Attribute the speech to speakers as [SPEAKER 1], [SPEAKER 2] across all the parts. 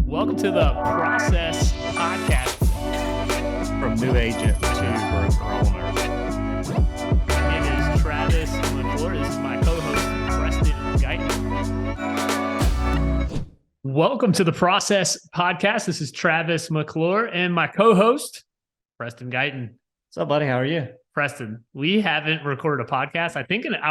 [SPEAKER 1] Welcome to the Process Podcast.
[SPEAKER 2] From new agent to broker owner.
[SPEAKER 1] My name is Travis McClure. This is my co-host, Preston Guyton. Welcome to the Process Podcast. This is Travis McClure and my co-host, Preston Guyton.
[SPEAKER 2] What's up, buddy? How are you?
[SPEAKER 1] Preston, we haven't recorded a podcast. I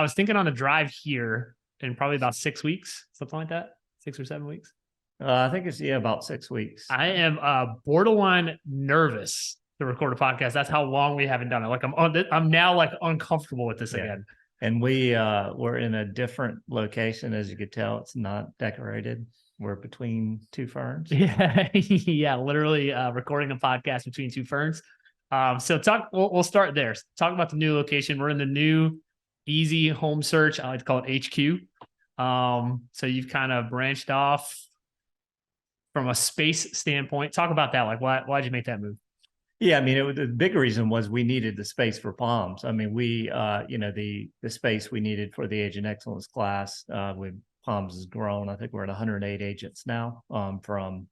[SPEAKER 1] was thinking on the drive here in probably about 6 weeks, something like that, 6 or 7 weeks.
[SPEAKER 2] I think it's about 6 weeks.
[SPEAKER 1] I am borderline nervous to record a podcast. That's how long we haven't done it. Like I'm now like uncomfortable with this again.
[SPEAKER 2] And we're in a different location, as you could tell. It's not decorated. We're between two ferns.
[SPEAKER 1] Yeah, yeah, literally recording a podcast between two ferns. So we'll start there. Talk about the new location. We're in the new EZ Homesearch. I like to call it HQ. So you've kind of branched off from a space standpoint. Talk about that. Like, why'd you make that move?
[SPEAKER 2] Yeah, I mean, the big reason was we needed the space for POMs. I mean, the space we needed for the Agent Excellence class, POMs has grown. I think we're at 108 agents now, from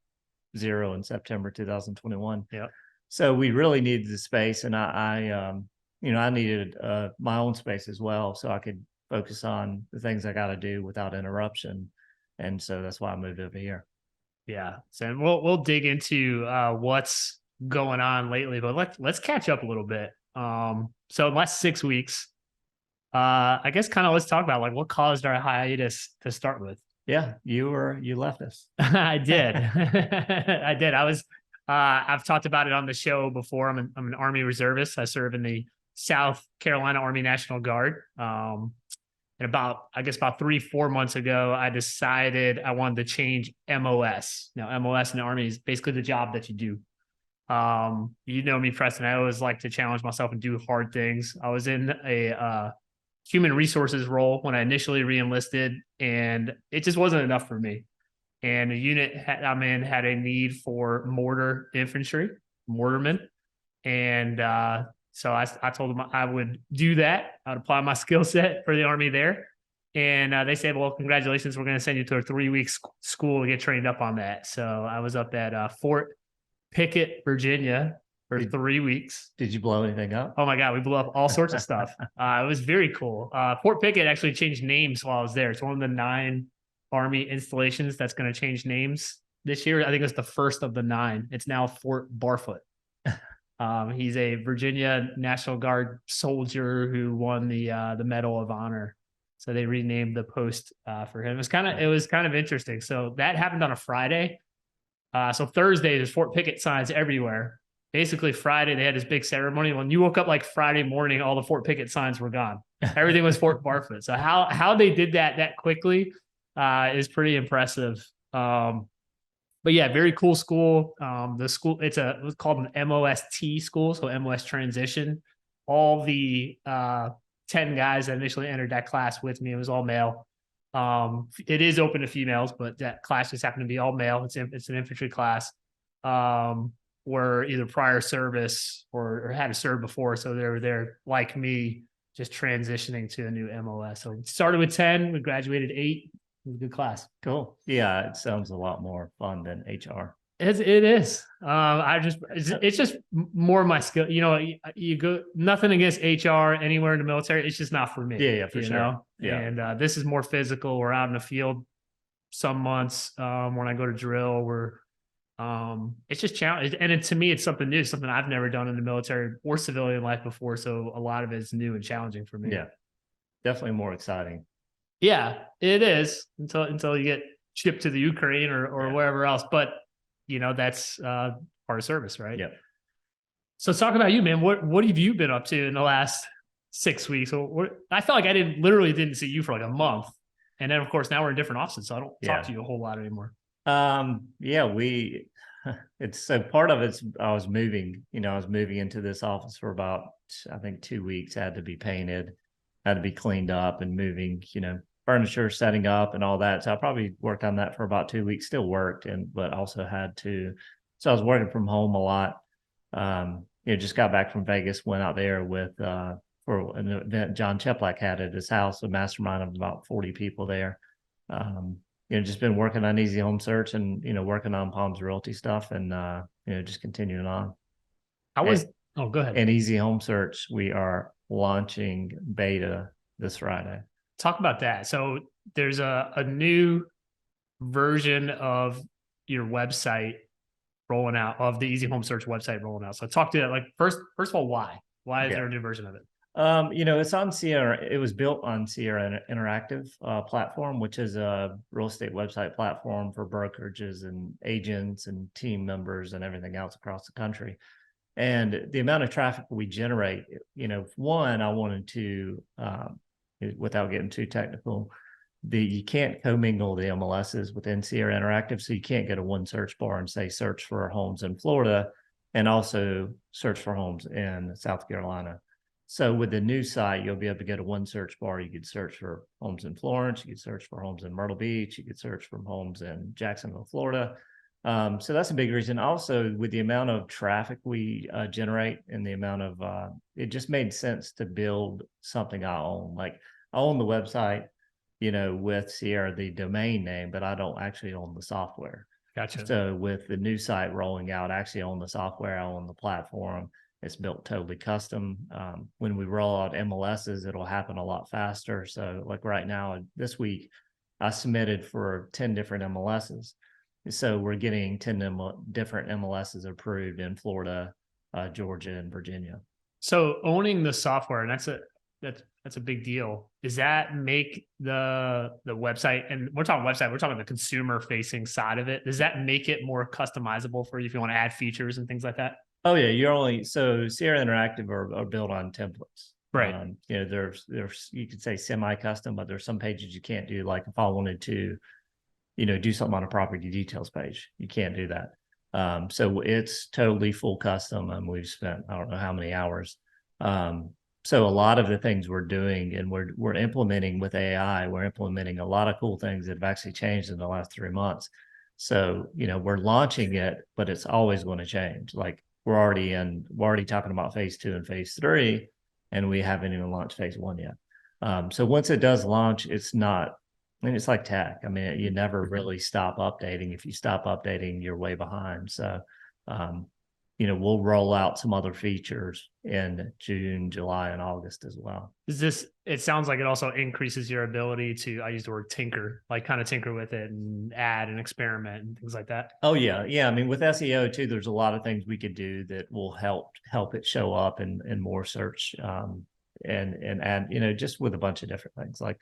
[SPEAKER 2] 0 in September 2021.
[SPEAKER 1] Yeah.
[SPEAKER 2] So we really needed the space, and I needed my own space as well, so I could focus on the things I got to do without interruption. And so that's why I moved over here.
[SPEAKER 1] Yeah. So we'll dig into what's going on lately, but let's catch up a little bit. So in the last 6 weeks, I guess kind of let's talk about like what caused our hiatus to start with.
[SPEAKER 2] Yeah, you left us.
[SPEAKER 1] I did. I did. I've talked about it on the show before. I'm an Army reservist. I serve in the South Carolina Army National Guard. And about 3-4 months ago, I decided I wanted to change MOS. Now, MOS in the Army is basically the job that you do. You know me, Preston. I always like to challenge myself and do hard things. I was in a human resources role when I initially re-enlisted, and it just wasn't enough for me. And the unit I'm in had a need for mortar infantry, mortarmen. And so I told them I would do that. I'd apply my skill set for the Army there. And they said, well, congratulations. We're going to send you to a 3-week school to get trained up on that. So I was up at Fort Pickett, Virginia for 3 weeks.
[SPEAKER 2] Did you blow anything up?
[SPEAKER 1] Oh, my God. We blew up all sorts of stuff. It was very cool. Fort Pickett actually changed names while I was there. It's one of the 9 Army installations that's going to change names this year. I think it's the first of the 9. It's now Fort Barfoot. He's a Virginia National Guard soldier who won the Medal of Honor. So they renamed the post for him. It was kind of interesting. So that happened on a Friday. So Thursday, there's Fort Pickett signs everywhere. Basically, Friday, they had this big ceremony. When you woke up like Friday morning, all the Fort Pickett signs were gone. Everything was Fort Barfoot. So how they did that quickly is pretty impressive. But yeah, very cool school. The school, it was called an MOST school, so MOS Transition. All the 10 guys that initially entered that class with me, it was all male. It is open to females, but that class just happened to be all male. It's an infantry class. Were either prior service or had to serve before, so they're like me, just transitioning to a new MOS. So it started with 10, we graduated 8. It was a good class.
[SPEAKER 2] Cool. Yeah, it sounds a lot more fun than HR.
[SPEAKER 1] It is. It's just more of my skill. You know, you go nothing against HR anywhere in the military. It's just not for me.
[SPEAKER 2] Yeah, for sure.
[SPEAKER 1] Know?
[SPEAKER 2] Yeah.
[SPEAKER 1] And this is more physical. We're out in the field some months. When I go to drill, it's just challenge. And to me, it's something new, something I've never done in the military or civilian life before. So a lot of it's new and challenging for me.
[SPEAKER 2] Yeah, definitely more exciting.
[SPEAKER 1] Yeah, it is until you get shipped to the Ukraine or wherever else. But you know, that's part of service, right?
[SPEAKER 2] Yeah.
[SPEAKER 1] So talk about you, man. What have you been up to in the last 6 weeks? So I felt like I didn't see you for like a month. And then of course now we're in different offices, so I don't talk to you a whole lot anymore.
[SPEAKER 2] It's so part of it's I was moving into this office for about, I think 2 weeks. I had to be painted, had to be cleaned up and moving, furniture setting up and all that. So I probably worked on that for about 2 weeks, still worked, but also had to, so I was working from home a lot. Just got back from Vegas, went out there for an event John Cheplack had at his house, a mastermind of about 40 people there. just been working on EZ Homesearch and, working on Palms Realty stuff and, just continuing on.
[SPEAKER 1] Oh, go ahead.
[SPEAKER 2] And EZ Homesearch, we are launching beta this Friday.
[SPEAKER 1] Talk about that. So there's a new version of your website rolling out, of the EZ Homesearch website rolling out. So talk to that. Like first of all, why is there a new version of it?
[SPEAKER 2] It's on Sierra. It was built on Sierra Interactive platform, which is a real estate website platform for brokerages and agents and team members and everything else across the country. And the amount of traffic we generate, one, I wanted to, without getting too technical, you can't commingle the MLSs within Sierra Interactive. So you can't get a one search bar and say search for homes in Florida and also search for homes in South Carolina. So with the new site, you'll be able to get a one search bar. You could search for homes in Florence. You could search for homes in Myrtle Beach. You could search for homes in Jacksonville, Florida. So that's a big reason. Also, with the amount of traffic we generate and the amount of, it just made sense to build something I own. Like I own the website, with Sierra, the domain name, but I don't actually own the software.
[SPEAKER 1] Gotcha.
[SPEAKER 2] So with the new site rolling out, I actually own the software, I own the platform. It's built totally custom. When we roll out MLSs, it'll happen a lot faster. So like right now, this week, I submitted for 10 different MLSs. So we're getting 10 different MLSs approved in Florida, Georgia, and Virginia.
[SPEAKER 1] So owning the software, and that's a big deal. Does that make the website, and we're talking website, we're talking the consumer facing side of it. Does that make it more customizable for you if you want to add features and things like that?
[SPEAKER 2] Oh yeah, so Sierra Interactive are built on templates.
[SPEAKER 1] Right.
[SPEAKER 2] There's you could say semi-custom, but there's some pages you can't do. Like if I wanted to, do something on a property details page, you can't do that. So it's totally full custom, and we've spent I don't know how many hours. So a lot of the things we're doing and we're implementing with AI, we're implementing a lot of cool things that have actually changed in the last 3 months. So we're launching it, but it's always going to change. Like we're already talking about phase 2 and phase 3, and we haven't even launched phase 1 yet. So once it does launch, it's like tech. I mean, you never really stop updating. If you stop updating, you're way behind. So, we'll roll out some other features in June, July, and August as well.
[SPEAKER 1] It sounds like it also increases your ability to, I use the word tinker, like kind of tinker with it and add and experiment and things like that.
[SPEAKER 2] Oh yeah. Yeah. I mean, with SEO too, there's a lot of things we could do that will help it show up in more search, and add, just with a bunch of different things. Like,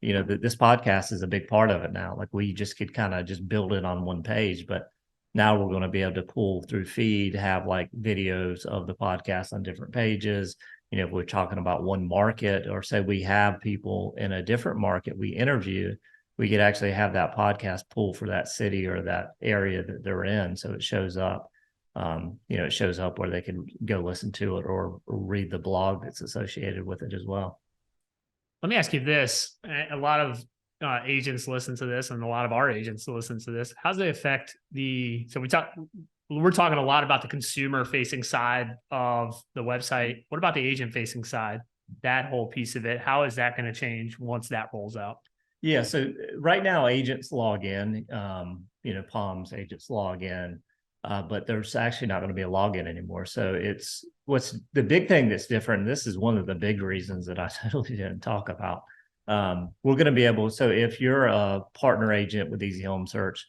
[SPEAKER 2] this podcast is a big part of it now. Like we just could kind of just build it on one page, but now we're going to be able to pull through feed, have like videos of the podcast on different pages. If we're talking about one market, or say we have people in a different market we interview, we could actually have that podcast pull for that city or that area that they're in. So it shows up, it shows up where they can go listen to it or read the blog that's associated with it as well.
[SPEAKER 1] Let me ask you this. A lot of agents listen to this, and a lot of our agents listen to this. How does it affect we're talking a lot about the consumer facing side of the website. What about the agent facing side? That whole piece of it, how is that going to change once that rolls out?
[SPEAKER 2] Yeah. So right now agents log in, Palms agents log in, but there's actually not going to be a login anymore. So what's the big thing that's different. And this is one of the big reasons that I totally didn't talk about. We're going to be able, so if you're a partner agent with EZ Homesearch,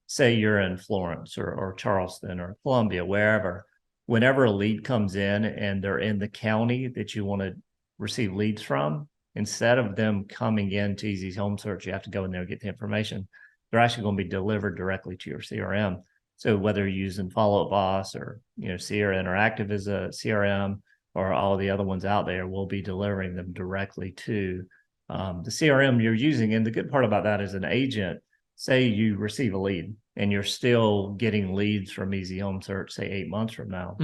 [SPEAKER 2] say you're in Florence or Charleston or Columbia, wherever, whenever a lead comes in and they're in the county that you want to receive leads from, instead of them coming into EZ Homesearch, you have to go in there and get the information. They're actually going to be delivered directly to your CRM. So whether you're using Follow Up Boss or, Sierra Interactive is a CRM, or all the other ones out there, we'll be delivering them directly to the CRM you're using. And the good part about that is an agent, say you receive a lead and you're still getting leads from EZ Homesearch, say 8 months from now.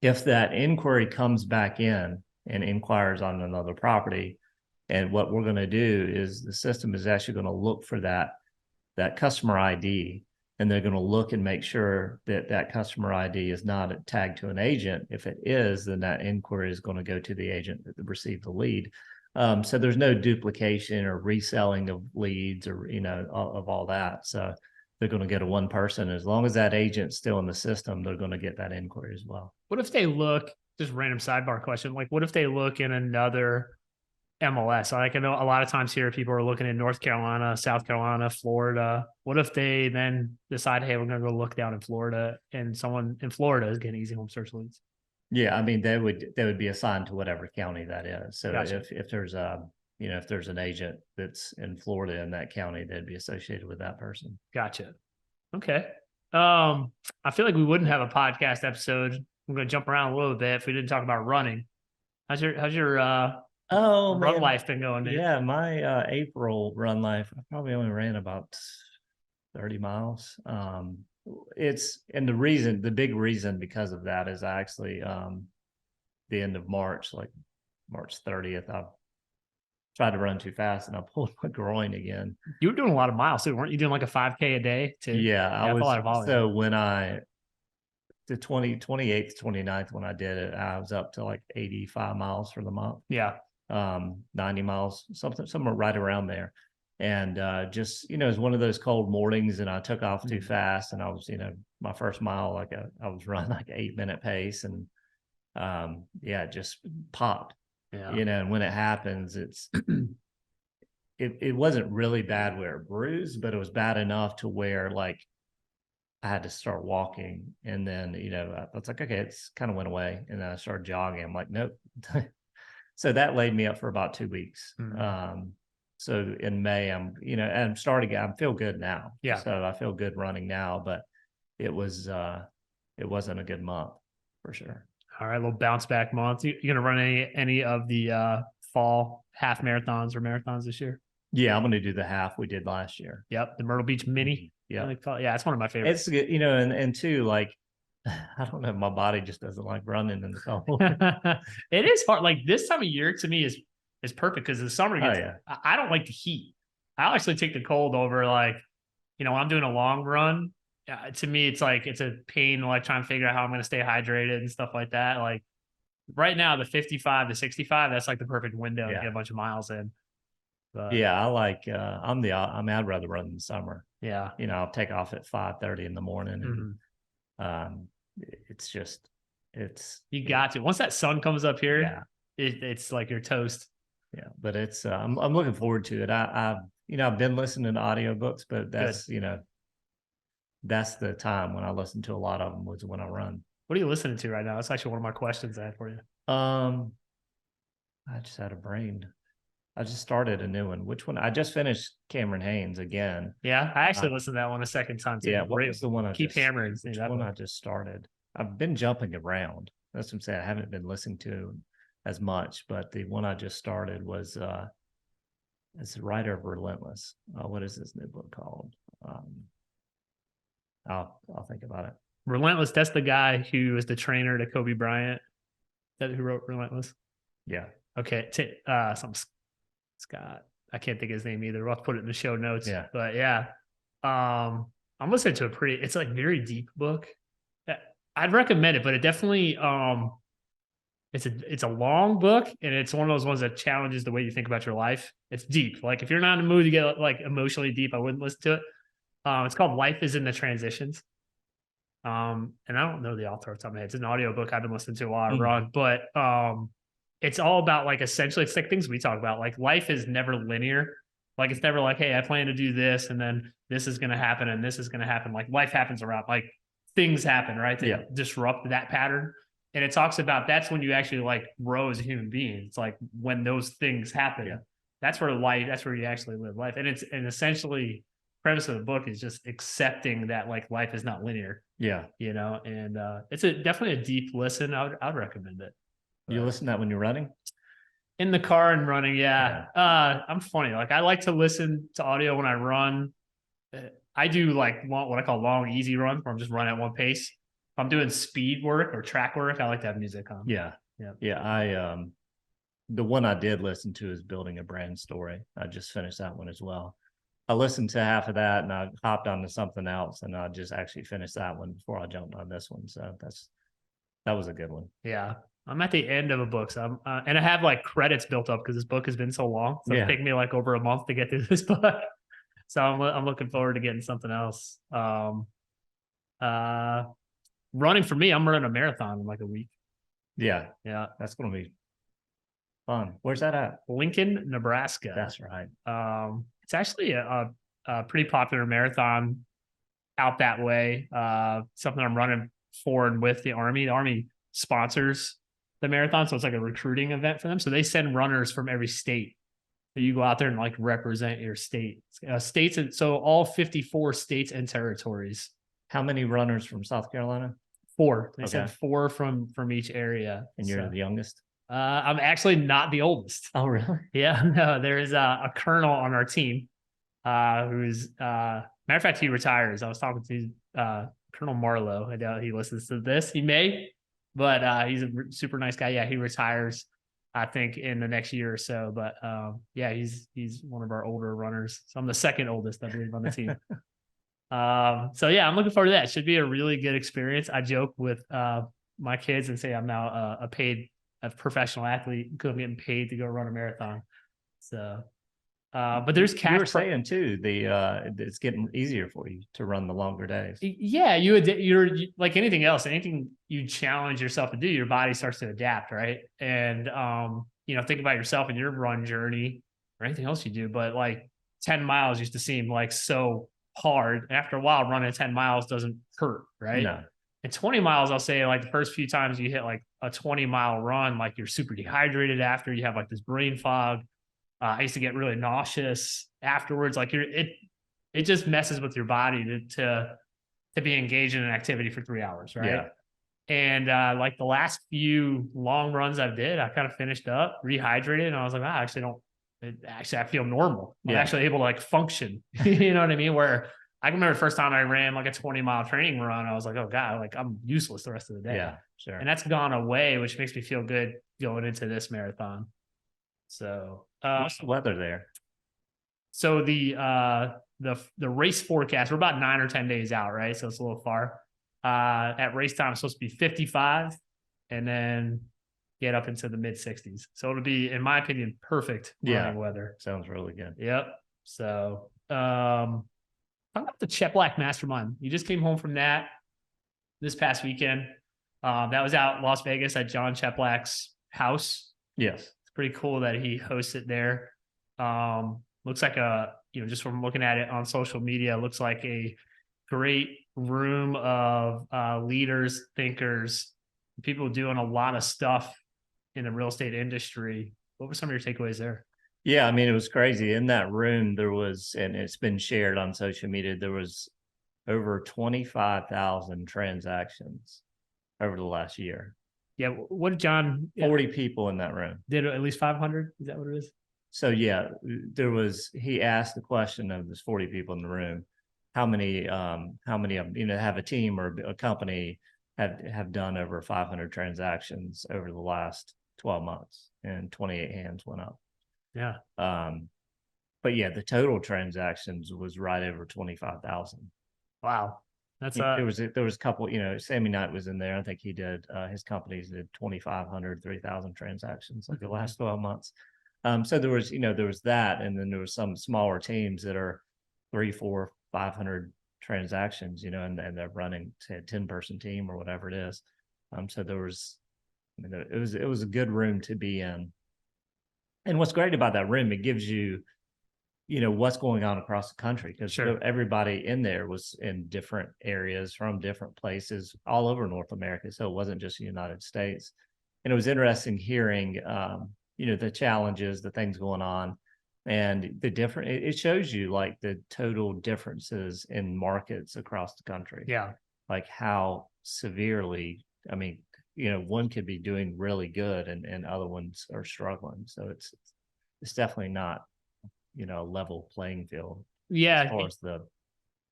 [SPEAKER 2] If that inquiry comes back in and inquires on another property, and what we're going to do is the system is actually going to look for that customer ID, and they're going to look and make sure that customer ID is not tagged to an agent. If it is, then that inquiry is going to go to the agent that received the lead. So there's no duplication or reselling of leads or, of all that. So they're going to get a one person. As long as that agent's still in the system, they're going to get that inquiry as well.
[SPEAKER 1] What if they look, just random sidebar question, like what if they look in another MLS? Like I know a lot of times here people are looking in North Carolina, South Carolina, Florida. What if they then decide, hey, we're going to go look down in Florida and someone in Florida is getting EZ Homesearch leads?
[SPEAKER 2] Yeah, I mean they would be assigned to whatever county that is. So
[SPEAKER 1] Gotcha.
[SPEAKER 2] if there's a if there's an agent that's in Florida in that county, they'd be associated with that person.
[SPEAKER 1] Gotcha. Okay. I feel like we wouldn't have a podcast episode. I'm going to jump around a little bit if we didn't talk about running. How's your run life been going, dude?
[SPEAKER 2] Yeah, my April run life, I probably only ran about 30 miles. The big reason because of that is I actually the end of March, like March 30th, I tried to run too fast and I pulled my groin again.
[SPEAKER 1] You were doing a lot of miles too, weren't you? Doing like a 5K a day too?
[SPEAKER 2] Yeah, I was.
[SPEAKER 1] A lot of volume.
[SPEAKER 2] So when the 28th, 29th, when I did it, I was up to like 85 miles for the month.
[SPEAKER 1] Yeah.
[SPEAKER 2] 90 miles, somewhere right around there. And just, it was one of those cold mornings and I took off too fast. And I was, my first mile, like I was running like an 8-minute pace and it just popped.
[SPEAKER 1] Yeah.
[SPEAKER 2] And when it happens, it wasn't really bad where it bruised, but it was bad enough to where like I had to start walking. And then, I was like, okay, it's kind of went away. And then I started jogging. I'm like, nope. So that laid me up for about 2 weeks.
[SPEAKER 1] Mm-hmm.
[SPEAKER 2] So in May, I'm starting, I feel good now.
[SPEAKER 1] Yeah.
[SPEAKER 2] So I feel good running now, but it wasn't a good month for sure.
[SPEAKER 1] All right, a little bounce back month. You going to run any of the fall half marathons or marathons this year?
[SPEAKER 2] Yeah, I'm going to do the half we did last year.
[SPEAKER 1] Yep, the Myrtle Beach Mini.
[SPEAKER 2] Yeah,
[SPEAKER 1] yeah, it's one of my favorites.
[SPEAKER 2] It's good, and two, like I don't know, my body just doesn't like running in the cold.
[SPEAKER 1] It is hard. Like this time of year to me is perfect because the summer gets. I don't like the heat. I actually take the cold over like, when I'm doing a long run. To me, it's like it's a pain to like try and figure out how I'm going to stay hydrated and stuff like that. Like right now, the 55 to 65, that's like the perfect window to get a bunch of miles in. But,
[SPEAKER 2] yeah, I like. I'd rather run in the summer.
[SPEAKER 1] Yeah,
[SPEAKER 2] I'll take off at 5:30 in the morning, and
[SPEAKER 1] you got to. Once that sun comes up here, it's like you're toast.
[SPEAKER 2] Yeah, but it's I'm looking forward to it. I've been listening to audiobooks, but that's that's the time when I listen to a lot of them was when I run.
[SPEAKER 1] What are you listening to right now? That's actually one of my questions I had for you.
[SPEAKER 2] I just had a brain. I just started a new one. Which one? I just finished Cameron Haynes again.
[SPEAKER 1] Yeah, I actually listened to that one a second time too.
[SPEAKER 2] Yeah, what was the one I
[SPEAKER 1] keep hammering?
[SPEAKER 2] Which one I just started? I've been jumping around. That's what I'm saying. I haven't been listening to as much, but the one I just started was it's the writer of Relentless. What is this new book called? I'll think about it.
[SPEAKER 1] Relentless. That's the guy who was the trainer to Kobe Bryant. That who wrote Relentless?
[SPEAKER 2] Yeah.
[SPEAKER 1] Okay. Some Scott. I can't think of his name either. We'll have to put it in the show notes.
[SPEAKER 2] Yeah.
[SPEAKER 1] But yeah. I'm listening to it's like very deep book. I'd recommend it, but it definitely it's a long book and it's one of those ones that challenges the way you think about your life. It's deep. Like if you're not in the mood to get like emotionally deep, I wouldn't listen to it. It's called Life is in the Transitions. And I don't know the author off the top of my head. It's an audiobook I've been listening to a lot of run, but it's all about like essentially it's like things we talk about. Like life is never linear. Like it's never like, hey, I plan to do this and then this is gonna happen and this is gonna happen. Like life happens around like things happen, right? That disrupt that pattern. And it talks about that's when you actually like grow as a human being. It's like when those things happen, that's where you actually live life. And and essentially premise of the book is just accepting that like life is not linear.
[SPEAKER 2] Yeah.
[SPEAKER 1] And it's definitely a deep listen. I'd recommend it.
[SPEAKER 2] You listen to that when you're running?
[SPEAKER 1] In the car and running, yeah. I'm funny. Like I like to listen to audio when I run. I do like what I call long, easy runs where I'm just running at one pace. If I'm doing speed work or track work, I like to have music on.
[SPEAKER 2] Yeah. I the one I did listen to is Building a Brand Story. I just finished that one as well. I listened to half of that and I hopped onto something else and I just actually finished that one before I jumped on this one. So that was a good one.
[SPEAKER 1] Yeah. I'm at the end of a book. So and I have like credits built up because this book has been so long. So it's taken me like over a month to get through this book. So I'm looking forward to getting something else. Running for me, I'm running a marathon in like a week.
[SPEAKER 2] Yeah.
[SPEAKER 1] Yeah.
[SPEAKER 2] That's going to be fun. Where's that at?
[SPEAKER 1] Lincoln, Nebraska.
[SPEAKER 2] That's right.
[SPEAKER 1] It's actually a pretty popular marathon out that way. Something I'm running for and with the Army. The Army sponsors the marathon, so it's like a recruiting event for them. So they send runners from every state. So you go out there and like represent your state. States, so all 54 states and territories.
[SPEAKER 2] How many runners from South Carolina?
[SPEAKER 1] 4. They sent 4 from each area.
[SPEAKER 2] And you're the youngest?
[SPEAKER 1] I'm actually not the oldest.
[SPEAKER 2] Oh, really?
[SPEAKER 1] Yeah, no, there's a colonel on our team who's matter of fact, he retires. I was talking to Colonel Marlowe. I doubt he listens to this. He may, but he's a super nice guy. Yeah, he retires, I think, in the next year or so. But yeah, he's one of our older runners. So I'm the second oldest, I believe, on the team. So yeah, I'm looking forward to that. It should be a really good experience. I joke with my kids and say I'm now a professional athlete because I'm getting paid to go run a marathon. So, but there's cash.
[SPEAKER 2] You were saying too, it's getting easier for you to run the longer days.
[SPEAKER 1] Yeah, you're like anything else. Anything you challenge yourself to do, your body starts to adapt, right? And think about yourself and your run journey or anything else you do. But like 10 miles used to seem like so hard. After a while, running 10 miles doesn't hurt, right?
[SPEAKER 2] No.
[SPEAKER 1] And 20 miles, I'll say, like the first few times you hit like a 20-mile run, like you're super dehydrated after, you have like this brain fog. I used to get really nauseous afterwards. Like it just messes with your body to be engaged in an activity for 3 hours, right?
[SPEAKER 2] Yeah.
[SPEAKER 1] And like the last few long runs I did, I kind of finished up, rehydrated, and I was like, wow, I feel normal. I'm actually able to like function. You know what I mean? Where I can remember the first time I ran like a 20-mile training run, I was like, oh God, like I'm useless the rest of the day.
[SPEAKER 2] Yeah, sure.
[SPEAKER 1] And that's gone away, which makes me feel good going into this marathon. So
[SPEAKER 2] what's the weather there?
[SPEAKER 1] So the race forecast, we're about 9 or 10 days out, right? So it's a little far. At race time, it's supposed to be 55 and then get up into the mid 60s. So it'll be, in my opinion, perfect running weather.
[SPEAKER 2] Sounds really good.
[SPEAKER 1] Yep. So talk about the Chet Black Mastermind. You just came home from that this past weekend. That was out in Las Vegas at John Chet Black's house.
[SPEAKER 2] Yes.
[SPEAKER 1] It's pretty cool that he hosts it there. Looks like just from looking at it on social media, looks like a great room of leaders, thinkers, people doing a lot of stuff in the real estate industry. What were some of your takeaways there?
[SPEAKER 2] Yeah, I mean, it was crazy. In that room, there was, and it's been shared on social media, there was over 25,000 transactions over the last year.
[SPEAKER 1] Yeah. What did John?
[SPEAKER 2] 40 people in that room.
[SPEAKER 1] Did at least 500? Is that what it is?
[SPEAKER 2] So yeah, he asked the question of this 40 people in the room, how many of them, have a team or a company have done over 500 transactions over the last 12 months, and 28 hands went up.
[SPEAKER 1] Yeah.
[SPEAKER 2] But yeah, the total transactions was right over 25,000.
[SPEAKER 1] Wow. That's
[SPEAKER 2] there was a couple, Sammy Knight was in there. I think he did, his companies did 2,500, 3,000 transactions like the last 12 months. So there was that, and then there was some smaller teams that are 300, 400, 500 transactions, and they're running, say, a 10-person team or whatever it is. So there was, it was a good room to be in. And what's great about that room, it gives you, what's going on across the country, because everybody in there was in different areas from different places all over North America. So it wasn't just the United States. And it was interesting hearing, the challenges, the things going on, and it shows you like the total differences in markets across the country.
[SPEAKER 1] Yeah. Like
[SPEAKER 2] how severely, one could be doing really good and other ones are struggling. So it's definitely not, a level playing field.
[SPEAKER 1] Yeah.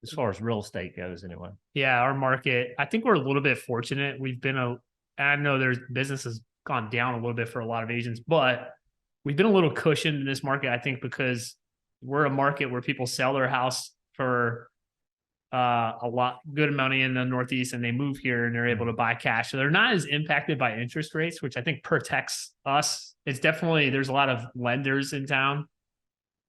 [SPEAKER 2] As far as real estate goes, anyway. Yeah.
[SPEAKER 1] Our market, I think we're a little bit fortunate. I know there's businesses gone down a little bit for a lot of agents, but we've been a little cushioned in this market, I think, because we're a market where people sell their house for a lot good money in the Northeast and they move here and they're able to buy cash. So they're not as impacted by interest rates, which I think protects us. It's definitely, there's a lot of lenders in town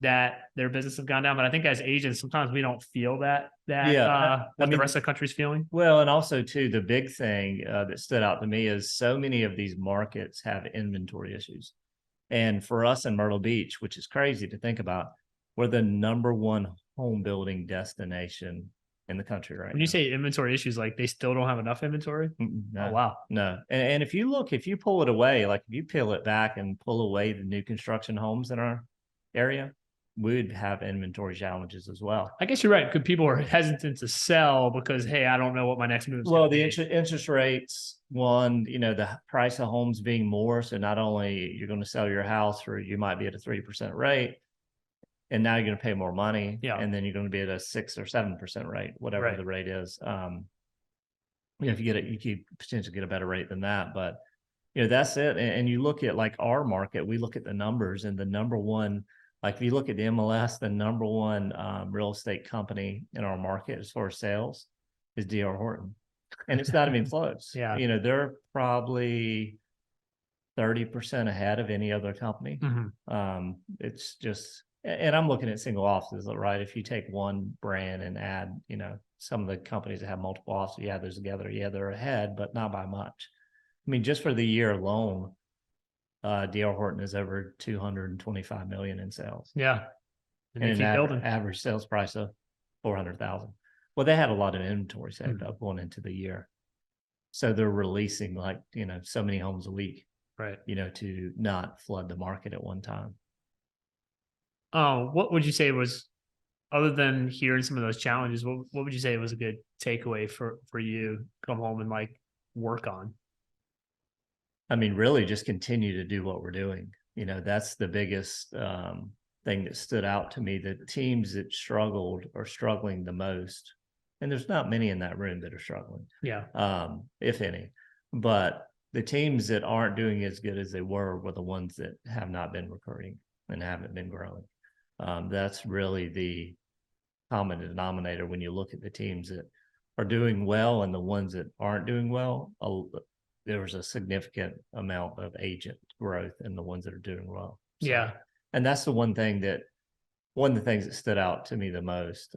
[SPEAKER 1] that their business have gone down. But I think as agents, sometimes we don't feel that what the rest of the country's feeling.
[SPEAKER 2] Well, and also too, the big thing that stood out to me is so many of these markets have inventory issues. And for us in Myrtle Beach, which is crazy to think about, we're the #1 home building destination in the country right now.
[SPEAKER 1] When you say inventory issues, like they still don't have enough inventory?
[SPEAKER 2] No,
[SPEAKER 1] oh, wow.
[SPEAKER 2] No. And if you pull it away, like if you peel it back and pull away the new construction homes in our area, we'd have inventory challenges as well.
[SPEAKER 1] I guess you're right. Because people are hesitant to sell because, hey, I don't know what my next move is.
[SPEAKER 2] Well, the interest rates, the price of homes being more. So not only you're going to sell your house for, you might be at a 3% rate, and now you're going to pay more money.
[SPEAKER 1] Yeah.
[SPEAKER 2] And then you're going to be at a 6 or 7% rate, whatever the rate is. If you get it, you could potentially get a better rate than that. But, that's it. And you look at like our market, we look at the numbers, and the #1, like if you look at the MLS, the #1 real estate company in our market as far as sales is D.R. Horton. And it's not even close.
[SPEAKER 1] Yeah.
[SPEAKER 2] They're probably 30% ahead of any other company. It's just, and I'm looking at single offices, right? If you take one brand and add, some of the companies that have multiple offices, those together, they're ahead, but not by much. I mean, just for the year alone, D.R. Horton is over 225 million in sales.
[SPEAKER 1] Yeah.
[SPEAKER 2] And an average sales price of 400,000. Well, they had a lot of inventory saved up going into the year. So they're releasing like, so many homes a week,
[SPEAKER 1] right?
[SPEAKER 2] To not flood the market at one time.
[SPEAKER 1] Oh, what would you say was, other than hearing some of those challenges, what would you say was a good takeaway for you come home and like work on?
[SPEAKER 2] I mean, really just continue to do what we're doing. That's the biggest thing that stood out to me. The teams that struggled are struggling the most. And there's not many in that room that are struggling.
[SPEAKER 1] Yeah.
[SPEAKER 2] If any. But the teams that aren't doing as good as they were the ones that have not been recruiting and haven't been growing. That's really the common denominator when you look at the teams that are doing well and the ones that aren't doing well. There was a significant amount of agent growth in the ones that are doing well. So,
[SPEAKER 1] yeah.
[SPEAKER 2] And that's one of the things that stood out to me the most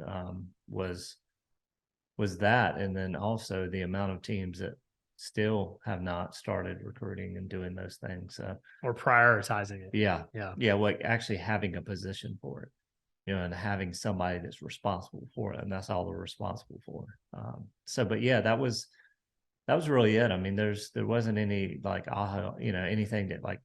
[SPEAKER 2] was that. And then also the amount of teams that still have not started recruiting and doing those things.
[SPEAKER 1] Or prioritizing it.
[SPEAKER 2] Yeah. Like actually having a position for it, and having somebody that's responsible for it. And that's all they're responsible for. But yeah, that was really it. I mean, there wasn't any like, anything that like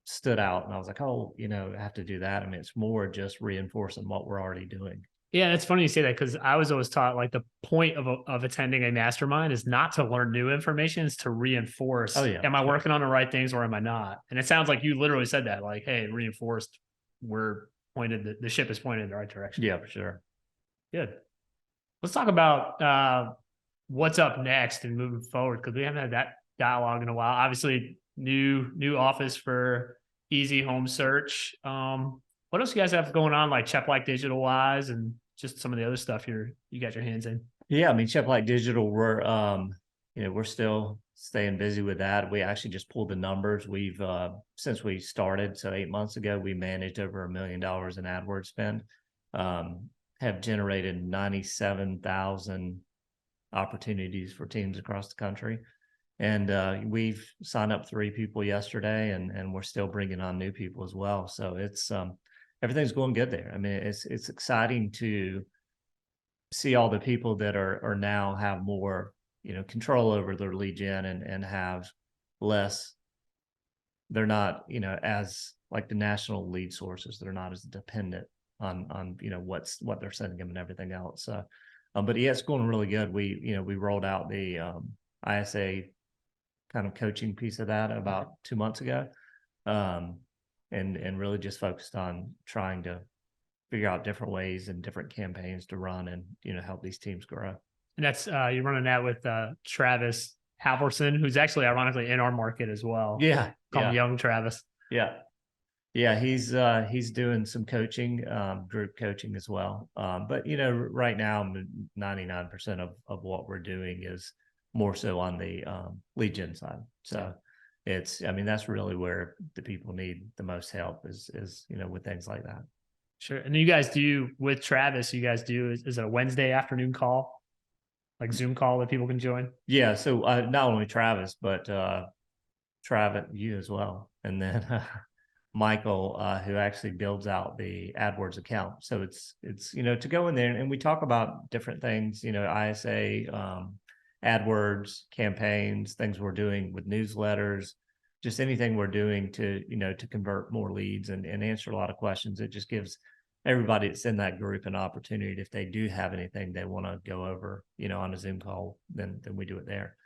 [SPEAKER 2] stood out. And I was like, oh, I have to do that. I mean, it's more just reinforcing what we're already doing.
[SPEAKER 1] Yeah, it's funny you say that because I was always taught like the point of attending a mastermind is not to learn new information, is to reinforce. Oh, yeah. Am I working on the right things or am I not? And it sounds like you literally said that, like, hey, reinforced, we're pointed, the ship is pointed in the right direction.
[SPEAKER 2] Yeah, for sure.
[SPEAKER 1] Good. Let's talk about what's up next and moving forward, because we haven't had that dialogue in a while. Obviously, new office for EZ Homesearch. What else you guys have going on, like Check Digital wise, and just some of the other stuff you got your hands in?
[SPEAKER 2] Yeah, I mean, Check Digital, we're still staying busy with that. We actually just pulled the numbers. We've since we started, so 8 months ago, we managed over $1 million in AdWords spend. Have generated 97,000 opportunities for teams across the country. And we've signed up 3 people yesterday, and we're still bringing on new people as well. So it's everything's going good there. I mean, it's exciting to see all the people that are now have more, control over their lead gen and have less. They're not, as like the national lead sources. They're not as dependent on what they're sending them and everything else. So, but yeah, it's going really good. We rolled out the ISA kind of coaching piece of that about 2 months ago. And really just focused on trying to figure out different ways and different campaigns to run and, help these teams grow.
[SPEAKER 1] And that's, you're running that with Travis Halverson, who's actually ironically in our market as well.
[SPEAKER 2] Yeah.
[SPEAKER 1] Call him Young Travis.
[SPEAKER 2] Yeah. Yeah, he's doing some coaching, group coaching as well. But right now 99% of what we're doing is more so on the lead gen side. So I mean, that's really where the people need the most help is with things like that.
[SPEAKER 1] Sure. And you guys do with Travis, you guys do is it a Wednesday afternoon call? Like Zoom call that people can join?
[SPEAKER 2] Yeah, so not only Travis, but Travis, you as well. And then Michael, who actually builds out the AdWords account. So it's to go in there and we talk about different things, ISA, AdWords, campaigns, things we're doing with newsletters, just anything we're doing to, to convert more leads and answer a lot of questions. It just gives everybody that's in that group an opportunity. If they do have anything they want to go over, on a Zoom call, then we do it there.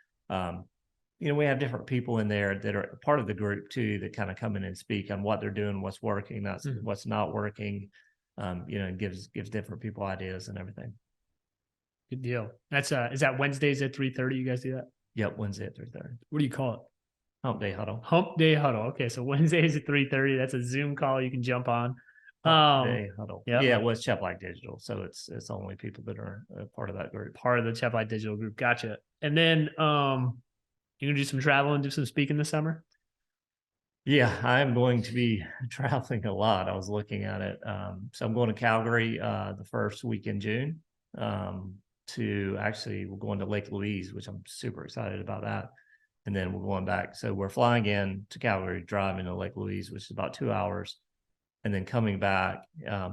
[SPEAKER 2] We have different people in there that are part of the group too, that kind of come in and speak on what they're doing, what's working, that's what's not working, and gives different people ideas and everything.
[SPEAKER 1] Good deal. That's is that Wednesdays at 3:30? You guys do that?
[SPEAKER 2] Yep, Wednesday at 3:30.
[SPEAKER 1] What do you call it?
[SPEAKER 2] Hump Day Huddle.
[SPEAKER 1] Hump Day Huddle. Okay, so Wednesdays at 3:30. That's a Zoom call you can jump on.
[SPEAKER 2] Hump Day Huddle.
[SPEAKER 1] Yep.
[SPEAKER 2] Yeah, it was Chef Like Digital, so it's only people that are part of that group.
[SPEAKER 1] Part of the Chef Like Digital group. Gotcha. And then you can do some travel and do some speaking this summer?
[SPEAKER 2] Yeah, I'm going to be traveling a lot. I was looking at it. So I'm going to Calgary the first week in June. We're going to Lake Louise, which I'm super excited about that. And then we're going back. So we're flying in to Calgary, driving to Lake Louise, which is about 2 hours, and then coming back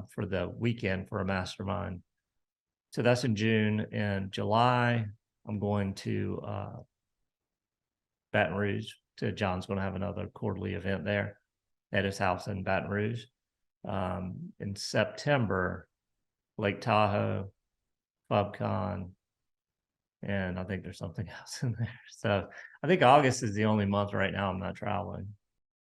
[SPEAKER 2] for the weekend for a mastermind. So that's in June. And July, I'm going to Baton Rouge. John's going to have another quarterly event there at his house in Baton Rouge. In September, Lake Tahoe, FubCon, and I think there's something else in there. So I think August is the only month right now I'm not traveling.